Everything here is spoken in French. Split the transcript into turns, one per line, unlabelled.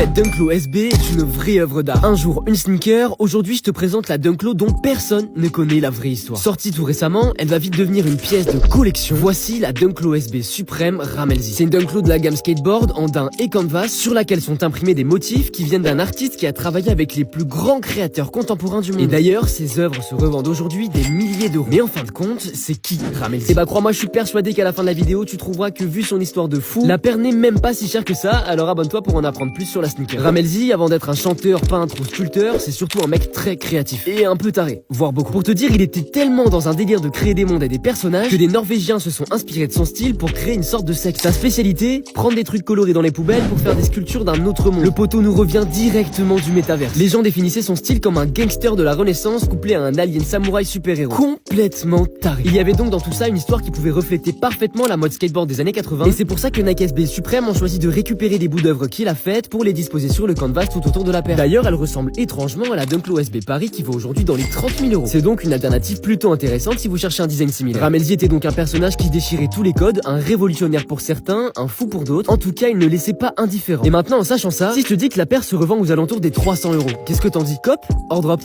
Cette Dunklo SB est une vraie œuvre d'art. Un jour une sneaker, aujourd'hui je te présente la Dunklo dont personne ne connaît la vraie histoire. Sortie tout récemment, elle va vite devenir une pièce de collection. Voici la Dunklo SB Supreme Ramelzy. C'est une Dunklo de la gamme skateboard en daim et canvas sur laquelle sont imprimés des motifs qui viennent d'un artiste qui a travaillé avec les plus grands créateurs contemporains du monde. Et d'ailleurs, ses œuvres se revendent aujourd'hui des milliers d'euros. Mais en fin de compte, c'est qui Ramelzy? Bah crois-moi, je suis persuadé qu'à la fin de la vidéo, tu trouveras que vu son histoire de fou, la paire n'est même pas si chère que ça, alors abonne-toi pour en apprendre plus sur la sneaker. Ramelzy, avant d'être un chanteur, peintre ou sculpteur, c'est surtout un mec très créatif et un peu taré, voire beaucoup. Pour te dire, il était tellement dans un délire de créer des mondes et des personnages que des Norvégiens se sont inspirés de son style pour créer une sorte de secte. Sa spécialité, prendre des trucs colorés dans les poubelles pour faire des sculptures d'un autre monde. Le poteau nous revient directement du métaverse. Les gens définissaient son style comme un gangster de la Renaissance couplé à un alien samouraï super-héros. Complètement taré. Il y avait donc dans tout ça une histoire qui pouvait refléter parfaitement la mode skateboard des années 80 et c'est pour ça que Nike SB Supreme ont choisi de récupérer des bouts d'œuvre qu'il a faites pour les disposer sur le canvas tout autour de la paire. D'ailleurs, elle ressemble étrangement à la Dunklo SB Paris qui vaut aujourd'hui dans les 30 000 euros. C'est donc une alternative plutôt intéressante si vous cherchez un design similaire. Ramelzy était donc un personnage qui déchirait tous les codes, un révolutionnaire pour certains, un fou pour d'autres. En tout cas, il ne laissait pas indifférent. Et maintenant, en sachant ça, si je te dis que la paire se revend aux alentours des 300 euros, qu'est-ce que t'en dis? Cop? Hors drop?